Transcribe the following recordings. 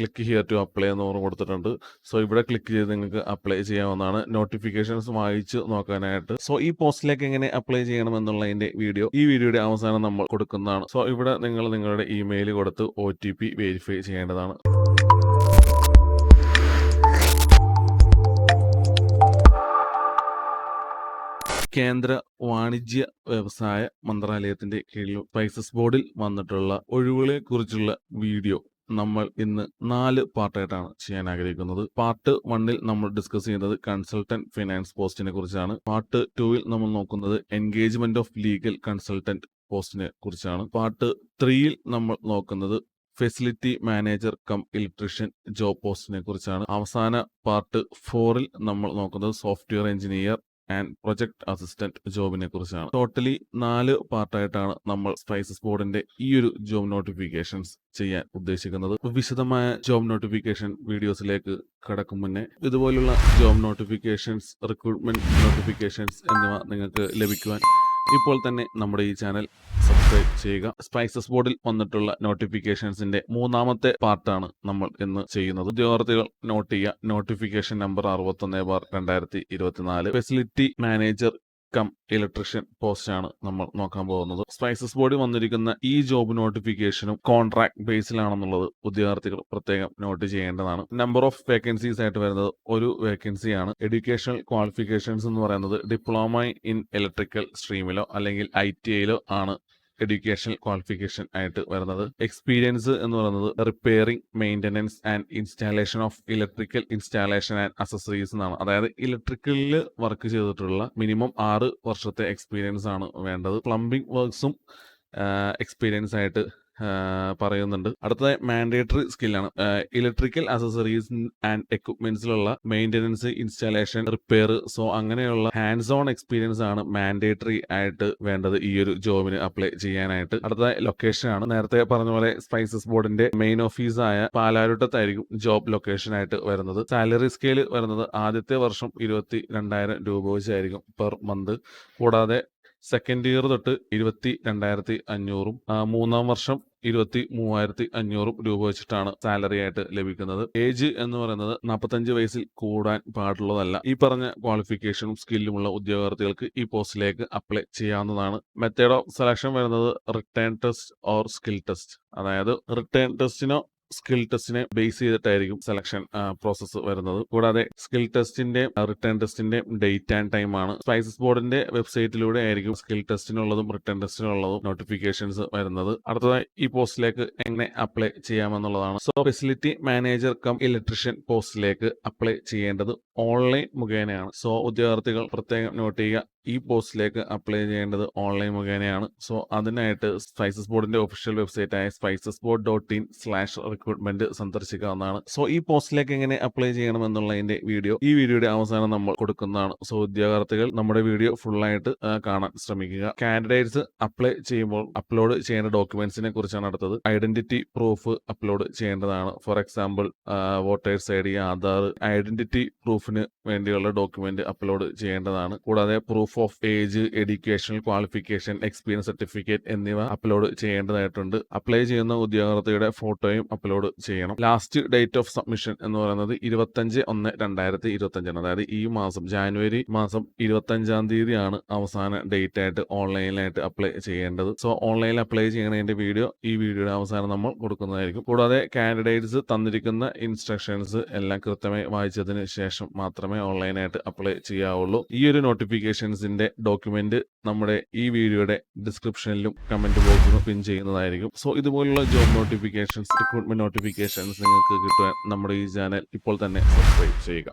Click here to apply എന്ന് പറഞ്ഞ് കൊടുത്തിട്ടുണ്ട്. സോ ഇവിടെ ക്ലിക്ക് ചെയ്ത് നിങ്ങൾക്ക് അപ്ലൈ ചെയ്യാവുന്നതാണ്. നോട്ടിഫിക്കേഷൻസ് വായിച്ച് നോക്കാനായിട്ട്. സോ ഈ പോസ്റ്റിലേക്ക് എങ്ങനെ അപ്ലൈ ചെയ്യണം എന്നുള്ളതിന്റെ വീഡിയോ ഈ വീഡിയോയുടെ അവസാനം നമ്മൾ കൊടുക്കുന്നതാണ്. സോ ഇവിടെ നിങ്ങൾ നിങ്ങളുടെ ഇമെയിൽ കൊടുത്ത് OTP വെരിഫൈ ചെയ്യേണ്ടതാണ്. കേന്ദ്ര വാണിജ്യ വ്യവസായ മന്ത്രാലയത്തിന്റെ കീഴിൽ സ്പൈസസ് ബോർഡിൽ വന്നിട്ടുള്ള ഒഴിവുകളെ കുറിച്ചുള്ള വീഡിയോ നമ്മൾ ഇന്ന് 4 പാർട്ടായിട്ടാണ് ചെയ്യാൻ ആഗ്രഹിക്കുന്നത്. പാർട്ട് 1-ൽ നമ്മൾ ഡിസ്കസ് ചെയ്യുന്നത് കൺസൾട്ടന്റ് ഫിനാൻസ് പോസ്റ്റിനെ കുറിച്ചാണ്. പാർട്ട് 2-ൽ നമ്മൾ നോക്കുന്നത് എൻഗേജ്മെന്റ് ഓഫ് ലീഗൽ കൺസൾട്ടന്റ് പോസ്റ്റിനെ കുറിച്ചാണ്. പാർട്ട് 3-ൽ നമ്മൾ നോക്കുന്നത് facility manager cum electrician job പോസ്റ്റിനെ കുറിച്ചാണ്. അവസാന പാർട്ട് 4-ൽ നമ്മൾ നോക്കുന്നത് software engineer and project assistant ജോബിനെ കുറിച്ചാണ്. ടോട്ടലി 4 പാർട്ടായിട്ടാണ് നമ്മൾ സ്പൈസസ് ബോർഡിന്റെ ഈ ഒരു ജോബ് നോട്ടിഫിക്കേഷൻസ് ചെയ്യാൻ ഉദ്ദേശിക്കുന്നത്. വിശദമായ ജോബ് നോട്ടിഫിക്കേഷൻ വീഡിയോസിലേക്ക് കടക്കും മുന്നേ ഇതുപോലുള്ള ജോബ് നോട്ടിഫിക്കേഷൻസ്, റിക്രൂട്ട്മെന്റ് നോട്ടിഫിക്കേഷൻസ് എന്നിവ നിങ്ങൾക്ക് ലഭിക്കുവാൻ ഇപ്പോൾ തന്നെ നമ്മുടെ ഈ ചാനൽ സബ്സ്ക്രൈബ് ചെയ്യുക. സ്പൈസസ് ബോർഡിൽ വന്നിട്ടുള്ള നോട്ടിഫിക്കേഷൻസിന്റെ 3-ാമത്തെ പാർട്ടാണ് നമ്മൾ ഇന്ന് ചെയ്യുന്നത്. ഉദ്യോഗാർത്ഥികൾ നോട്ട് ചെയ്യുക. Notification number 61/2024 facility manager cum electrician post ആണ് നമ്മൾ നോക്കാൻ പോകുന്നത്. സ്പൈസസ് ബോർഡിൽ വന്നിരിക്കുന്ന ഈ ജോബ് നോട്ടിഫിക്കേഷനും കോൺട്രാക്ട് ബേസിലാണെന്നുള്ളത് ഉദ്യോഗാർത്ഥികൾ പ്രത്യേകം നോട്ട് ചെയ്യേണ്ടതാണ്. നമ്പർ ഓഫ് വേക്കൻസീസ് ആയിട്ട് വരുന്നത് ഒരു വേക്കൻസിയാണ്. എഡ്യൂക്കേഷണൽ ക്വാളിഫിക്കേഷൻസ് എന്ന് പറയുന്നത് ഡിപ്ലോമ ഇൻ ഇലക്ട്രിക്കൽ സ്ട്രീമിലോ അല്ലെങ്കിൽ ITIയിലോ ആണ് എഡ്യൂക്കേഷണൽ ക്വാളിഫിക്കേഷൻ ആയിട്ട് വരുന്നത്. എക്സ്പീരിയൻസ് എന്ന് പറയുന്നത് repairing, maintenance and installation of electrical installation and accessories എന്നാണ്. അതായത് ഇലക്ട്രിക്കലിൽ വർക്ക് ചെയ്തിട്ടുള്ള മിനിമം 6 വർഷത്തെ എക്സ്പീരിയൻസ് ആണ് വേണ്ടത്. പ്ലംബിംഗ് വർക്ക്സും എക്സ്പീരിയൻസ് ആയിട്ട് പറയുന്നുണ്ട്. അടുത്തത് മാൻഡേറ്ററി സ്കില്ലാണ്. ഇലക്ട്രിക്കൽ അസസറീസ് ആൻഡ് എക്വിപ്മെന്റ്സിലുള്ള മെയിൻ്റനൻസ്, ഇൻസ്റ്റാളേഷൻ, റിപ്പയർ, സോ അങ്ങനെയുള്ള ഹാൻഡ്സ് ഓൺ എക്സ്പീരിയൻസ് ആണ് മാൻഡേറ്ററി ആയിട്ട് വേണ്ടത് ഈ ഒരു ജോബിന് അപ്ലൈ ചെയ്യാനായിട്ട്. അടുത്ത ലൊക്കേഷൻ ആണ്. നേരത്തെ പറഞ്ഞ പോലെ സ്പൈസസ് ബോർഡിന്റെ മെയിൻ ഓഫീസായ പാലാരിവട്ടത്തായിരിക്കും ജോബ് ലൊക്കേഷൻ ആയിട്ട് വരുന്നത്. സാലറി സ്കെയിൽ വരുന്നത് ആദ്യത്തെ വർഷം 22,000 രൂപ വെച്ചായിരിക്കും പെർ മന്ത്. കൂടാതെ സെക്കൻഡ് ഇയർ തൊട്ട് 22,500 മൂന്നാം വർഷം 23,500 രൂപ വെച്ചിട്ടാണ് സാലറി ആയിട്ട് ലഭിക്കുന്നത്. ഏജ് എന്ന് പറയുന്നത് 45 വയസ്സിൽ കൂടാൻ പാടുള്ളതല്ല. ഈ പറഞ്ഞ ക്വാളിഫിക്കേഷനും സ്കില്ലുമുള്ള ഉദ്യോഗാർത്ഥികൾക്ക് ഈ പോസ്റ്റിലേക്ക് അപ്ലൈ ചെയ്യാവുന്നതാണ്. മെത്തേഡ് ഓഫ് സെലക്ഷൻ വരുന്നത് written test or skill test. അതായത് റിട്ടേൺ ടെസ്റ്റിനോ സ്കിൽ ടെസ്റ്റിനെ ബേസ് ചെയ്തിട്ടായിരിക്കും സെലക്ഷൻ പ്രോസസ്സ് വരുന്നത്. കൂടാതെ സ്കിൽ ടെസ്റ്റിന്റെ റിട്ടേൺ ടെസ്റ്റിന്റെ ഡേറ്റ് ആൻഡ് ടൈം ആണ്. സ്പൈസസ് ബോർഡിന്റെ വെബ്സൈറ്റിലൂടെ ആയിരിക്കും സ്കിൽ ടെസ്റ്റിനുള്ളതും റിട്ടേൺ ടെസ്റ്റിനുള്ളതും നോട്ടിഫിക്കേഷൻസ് വരുന്നത്. അടുത്തതായി ഈ പോസ്റ്റിലേക്ക് എങ്ങനെ അപ്ലൈ ചെയ്യാമെന്നുള്ളതാണ്. So facility manager cum electrician പോസ്റ്റിലേക്ക് അപ്ലൈ ചെയ്യേണ്ടത് ഓൺലൈൻ മുഖേനയാണ്. സോ ഉദ്യോഗാർത്ഥികൾ പ്രത്യേകം നോട്ട് ചെയ്യുക. ഈ പോസ്റ്റിലേക്ക് അപ്ലൈ ചെയ്യേണ്ടത് ഓൺലൈൻ മുഖേനയാണ്. സോ അതിനായിട്ട് സ്പൈസസ് ബോർഡിന്റെ ഒഫീഷ്യൽ വെബ്സൈറ്റ് ആയ spicesboard.in/recruitment സന്ദർശിക്കാവുന്നതാണ്. സോ ഈ പോസ്റ്റിലേക്ക് എങ്ങനെ അപ്ലൈ ചെയ്യണം എന്നുള്ളതിന്റെ വീഡിയോ ഈ വീഡിയോയുടെ അവസാനം നമ്മൾ കൊടുക്കുന്നതാണ്. സോ ഉദ്യോഗാർത്ഥികൾ നമ്മുടെ വീഡിയോ ഫുള്ളായിട്ട് കാണാൻ ശ്രമിക്കുക. കാൻഡിഡേറ്റ്സ് അപ്ലൈ ചെയ്യുമ്പോൾ അപ്ലോഡ് ചെയ്യേണ്ട ഡോക്യുമെന്റ്സിനെ കുറിച്ചാണ് അടുത്തത്. ഐഡന്റിറ്റി പ്രൂഫ് അപ്ലോഡ് ചെയ്യേണ്ടതാണ്. For example voters ID, Aadhaar, identity പ്രൂഫിന് വേണ്ടിയുള്ള ഡോക്യുമെന്റ് അപ്ലോഡ് ചെയ്യേണ്ടതാണ്. കൂടാതെ proof of age, educational qualification, experience certificate എന്നിവ അപ്ലോഡ് ചെയ്യേണ്ടതായിട്ടുണ്ട്. അപ്ലൈ ചെയ്യുന്ന ഉദ്യോഗാർത്ഥിയുടെ ഫോട്ടോയും അപ്ലോഡ് ചെയ്യണം. ലാസ്റ്റ് ഡേറ്റ് ഓഫ് സബ്മിഷൻ എന്ന് പറയുന്നത് 25/1/2025 അതായത് ഈ മാസം ജാനുവരി മാസം 25-ാം തീയതിയാണ് അവസാന ഡേറ്റ് ആയിട്ട് ഓൺലൈനിലായിട്ട് അപ്ലൈ ചെയ്യേണ്ടത്. സോ ഓൺലൈനിൽ അപ്ലൈ ചെയ്യുന്നതിന്റെ വീഡിയോ ഈ വീഡിയോയുടെ അവസാനം നമ്മൾ കൊടുക്കുന്നതായിരിക്കും. കൂടാതെ കാൻഡിഡേറ്റ്സ് തന്നിരിക്കുന്ന ഇൻസ്ട്രക്ഷൻസ് എല്ലാം കൃത്യമായി വായിച്ചതിന് ശേഷം മാത്രമേ ഓൺലൈനായിട്ട് അപ്ലൈ ചെയ്യാവുള്ളൂ. ഈ ഒരു നോട്ടിഫിക്കേഷൻസിന്റെ ഡോക്യുമെന്റ് നമ്മുടെ ഈ വീഡിയോയുടെ ഡിസ്ക്രിപ്ഷനിലും കമന്റ് ബോക്സിലും പിൻ ചെയ്യുന്നതായിരിക്കും. സോ ഇതുപോലുള്ള ജോബ് നോട്ടിഫിക്കേഷൻസ്, റിക്രൂട്ട്മെന്റ് നോട്ടിഫിക്കേഷൻസ് നിങ്ങൾക്ക് കിട്ടുവാൻ നമ്മുടെ ഈ ചാനൽ ഇപ്പോൾ തന്നെ സബ്സ്ക്രൈബ് ചെയ്യുക.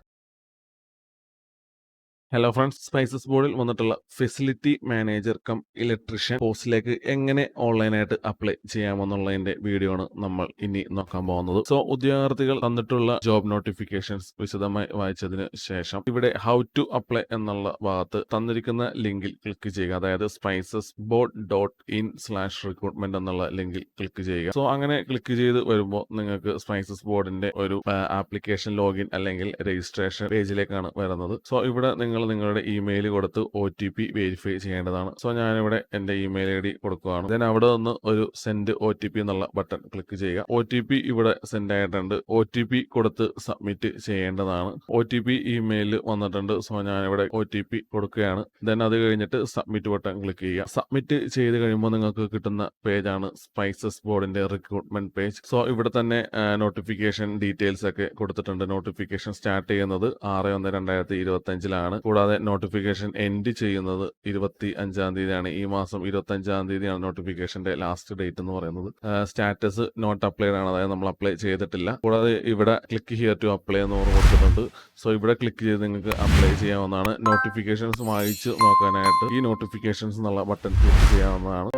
ഹലോ ഫ്രണ്ട്സ്, സ്പൈസസ് ബോർഡിൽ വന്നിട്ടുള്ള ഫെസിലിറ്റി മാനേജർ കം ഇലക്ട്രീഷ്യൻ പോസ്റ്റിലേക്ക് എങ്ങനെ ഓൺലൈനായിട്ട് അപ്ലൈ ചെയ്യാമെന്നുള്ളതിന്റെ വീഡിയോ ആണ് നമ്മൾ ഇനി നോക്കാൻ പോകുന്നത്. സോ ഉദ്യോഗാർത്ഥികൾ തന്നിട്ടുള്ള ജോബ് നോട്ടിഫിക്കേഷൻസ് വിശദമായി വായിച്ചതിന് ശേഷം ഇവിടെ ഹൗ ടു അപ്ലൈ എന്നുള്ള ഭാഗത്ത് തന്നിരിക്കുന്ന ലിങ്കിൽ ക്ലിക്ക് ചെയ്യുക. അതായത് spicesboard.in/recruitment എന്നുള്ള ലിങ്കിൽ ക്ലിക്ക് ചെയ്യുക. സോ അങ്ങനെ ക്ലിക്ക് ചെയ്ത് വരുമ്പോൾ നിങ്ങൾക്ക് സ്പൈസസ് ബോർഡിന്റെ ഒരു ആപ്ലിക്കേഷൻ ലോഗിൻ അല്ലെങ്കിൽ രജിസ്ട്രേഷൻ പേജിലേക്കാണ് വരുന്നത്. സോ ഇവിടെ നിങ്ങൾ നിങ്ങൾ നിങ്ങളുടെ ഇമെയിൽ കൊടുത്ത് OTP വെരിഫൈ ചെയ്യേണ്ടതാണ്. സോ ഞാനിവിടെ എൻ്റെ ഇമെയിൽ ID കൊടുക്കുകയാണ്. ദെൻ അവിടെ നിന്ന് ഒരു സെൻഡ് OTP എന്നുള്ള ബട്ടൺ ക്ലിക്ക് ചെയ്യുക. OTP ഇവിടെ സെൻഡ് ആയിട്ടുണ്ട്. OTP കൊടുത്ത് സബ്മിറ്റ് ചെയ്യേണ്ടതാണ്. OTP ഇമെയിൽ വന്നിട്ടുണ്ട്. സോ ഞാനിവിടെ OTP കൊടുക്കുകയാണ്. ദെൻ അത് കഴിഞ്ഞിട്ട് സബ്മിറ്റ് ബട്ടൺ ക്ലിക്ക് ചെയ്യുക. സബ്മിറ്റ് ചെയ്ത് കഴിയുമ്പോൾ നിങ്ങൾക്ക് കിട്ടുന്ന പേജാണ് സ്പൈസസ് ബോർഡിന്റെ റിക്രൂട്ട്മെന്റ് പേജ്. സോ ഇവിടെ തന്നെ നോട്ടിഫിക്കേഷൻ ഡീറ്റെയിൽസ് ഒക്കെ കൊടുത്തിട്ടുണ്ട്. നോട്ടിഫിക്കേഷൻ സ്റ്റാർട്ട് ചെയ്യുന്നത് 6/1/2025 കൂടാതെ നോട്ടിഫിക്കേഷൻ എൻഡ് ചെയ്യുന്നത് 25-ാം തീയതിയാണ്. ഈ മാസം 25-ാം തീയതിയാണ് നോട്ടിഫിക്കേഷന്റെ ലാസ്റ്റ് ഡേറ്റ് എന്ന് പറയുന്നത്. സ്റ്റാറ്റസ് നോട്ട് അപ്ലൈഡ് ആണ്, അതായത് നമ്മൾ അപ്ലൈ ചെയ്തിട്ടില്ല. കൂടാതെ ഇവിടെ ക്ലിക്ക് ഹിയർ ടു അപ്ലൈ എന്ന് കൊടുത്തിട്ടുണ്ട്. സോ ഇവിടെ ക്ലിക്ക് ചെയ്ത് നിങ്ങൾക്ക് അപ്ലൈ ചെയ്യാവുന്നതാണ്. നോട്ടിഫിക്കേഷൻസ് വായിച്ച് നോക്കാനായിട്ട് ഈ നോട്ടിഫിക്കേഷൻസ് എന്നുള്ള ബട്ടൺ ക്ലിക്ക് ചെയ്യാവുന്നതാണ്.